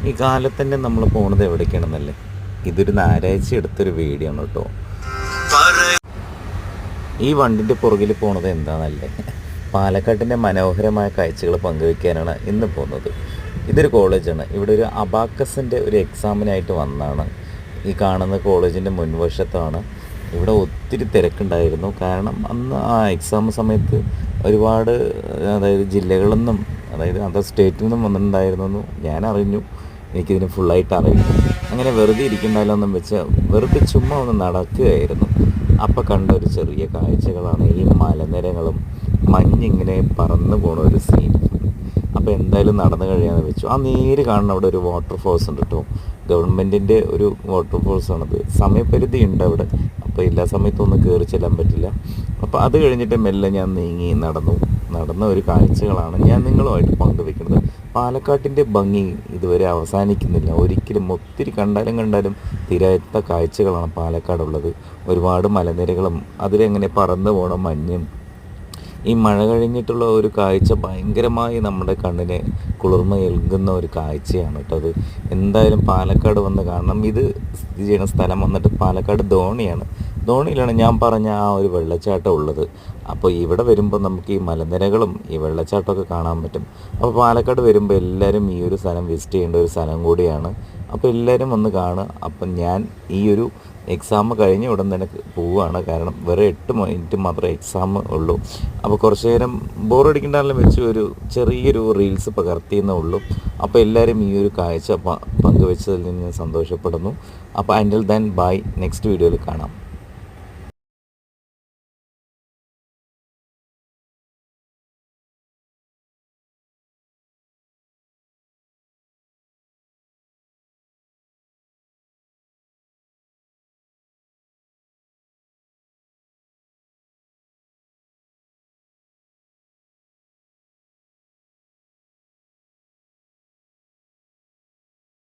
ഈ കാലത്തന്നെ നമ്മൾ പോണത് എവിടേക്കാണെന്നല്ലേ? ഇതൊരു ഞായറാഴ്ച എടുത്തൊരു വീഡിയോ ആണ് കേട്ടോ. ഈ വണ്ടിൻ്റെ പുറകിൽ പോണത് എന്താണെന്നല്ലേ? പാലക്കാട്ടിൻ്റെ മനോഹരമായ കാഴ്ചകൾ പങ്കുവയ്ക്കാനാണ് ഇന്ന് പോകുന്നത്. ഇതൊരു കോളേജാണ്. ഇവിടെ ഒരു അബാക്കസിൻ്റെ ഒരു എക്സാമിനായിട്ട് വന്നതാണ്. ഈ കാണുന്ന കോളേജിൻ്റെ മുൻവശത്താണ്. ഇവിടെ ഒത്തിരി തിരക്കുണ്ടായിരുന്നു. കാരണം അന്ന് ആ എക്സാം സമയത്ത് ഒരുപാട് ജില്ലകളിൽ നിന്നും അതർ സ്റ്റേറ്റിൽ നിന്നും വന്നിട്ടുണ്ടായിരുന്നു. ഞാൻ അറിഞ്ഞു, എനിക്കിതിന് ഫുള്ളായിട്ട് അറിയില്ല. അങ്ങനെ വെറുതെ ഇരിക്കണ്ടല്ലോന്നും വെച്ച് വെറുതെ ചുമ്മാ ഒന്ന് നടക്കുകയായിരുന്നു. അപ്പം കണ്ട ഒരു ചെറിയ കാഴ്ചകളാണ് ഈ മലനിരകളും മഞ്ഞിങ്ങനെ പറന്നു പോണ ഒരു സീൻ. അപ്പോൾ എന്തായാലും നടന്നു കഴിയാമെന്ന് വെച്ചു. ആ നേര് കാണുന്ന അവിടെ ഒരു വാട്ടർഫോൾസ് ഉണ്ട് കേട്ടോ. ഗവൺമെൻറ്റിൻ്റെ ഒരു വാട്ടർഫോൾസാണത്. സമയപരിധി ഉണ്ട് അവിടെ. അപ്പോൾ എല്ലാ സമയത്തൊന്നും കയറി ചെല്ലാൻ പറ്റില്ല. അപ്പോൾ അത് കഴിഞ്ഞിട്ട് മെല്ലെ ഞാൻ നീങ്ങി നടന്ന ഒരു കാഴ്ചകളാണ് ഞാൻ നിങ്ങളുമായിട്ട് പങ്കുവെക്കുന്നത്. പാലക്കാട്ടിൻ്റെ ഭംഗി ഇതുവരെ അവസാനിക്കുന്നില്ല ഒരിക്കലും. ഒത്തിരി കണ്ടാലും തീരാത്ത കാഴ്ചകളാണ് പാലക്കാടുള്ളത്. ഒരുപാട് മലനിരകളും അതിലെങ്ങനെ പറന്നു പോകണം മഞ്ഞും. ഈ മഴ കഴിഞ്ഞിട്ടുള്ള ഒരു കാഴ്ച ഭയങ്കരമായി നമ്മുടെ കണ്ണിന് കുളിർമ നൽകുന്ന ഒരു കാഴ്ചയാണ് കേട്ടോ. അത് എന്തായാലും പാലക്കാട് വന്ന് കാണണം. ഇത് സ്ഥിതി ചെയ്യുന്ന സ്ഥലം വന്നിട്ട് പാലക്കാട് ധോണിയിലാണ് ഞാൻ പറഞ്ഞ ആ ഒരു വെള്ളച്ചാട്ടം ഉള്ളത്. അപ്പോൾ ഇവിടെ വരുമ്പോൾ നമുക്ക് ഈ മലനിരകളും ഈ വെള്ളച്ചാട്ടമൊക്കെ കാണാൻ പറ്റും. അപ്പോൾ പാലക്കാട് വരുമ്പോൾ എല്ലാവരും ഈ ഒരു സ്ഥലം വിസിറ്റ് ചെയ്യേണ്ട ഒരു സ്ഥലം കൂടിയാണ്. അപ്പോൾ എല്ലാവരും ഒന്ന് കാണുക. അപ്പം ഞാൻ ഈ ഒരു എക്സാം കഴിഞ്ഞ് ഉടൻ തന്നെ പോവുകയാണ്. കാരണം വേറെ 8 മിനിറ്റ് മാത്രമേ എക്സാം ഉള്ളൂ. അപ്പോൾ കുറച്ച് നേരം ബോറടിക്കണ്ടെല്ലാം വെച്ച് ഒരു ചെറിയൊരു റീൽസ് പകർത്തിയെന്നേ ഉള്ളൂ. അപ്പോൾ എല്ലാവരും ഈ ഒരു കാഴ്ച പങ്കുവെച്ചതിൽ നിന്ന് ഞാൻ സന്തോഷപ്പെടുന്നു. അപ്പോൾ അൻറ്റിൽ ദെൻ ബൈ. നെക്സ്റ്റ് വീഡിയോയിൽ കാണാം.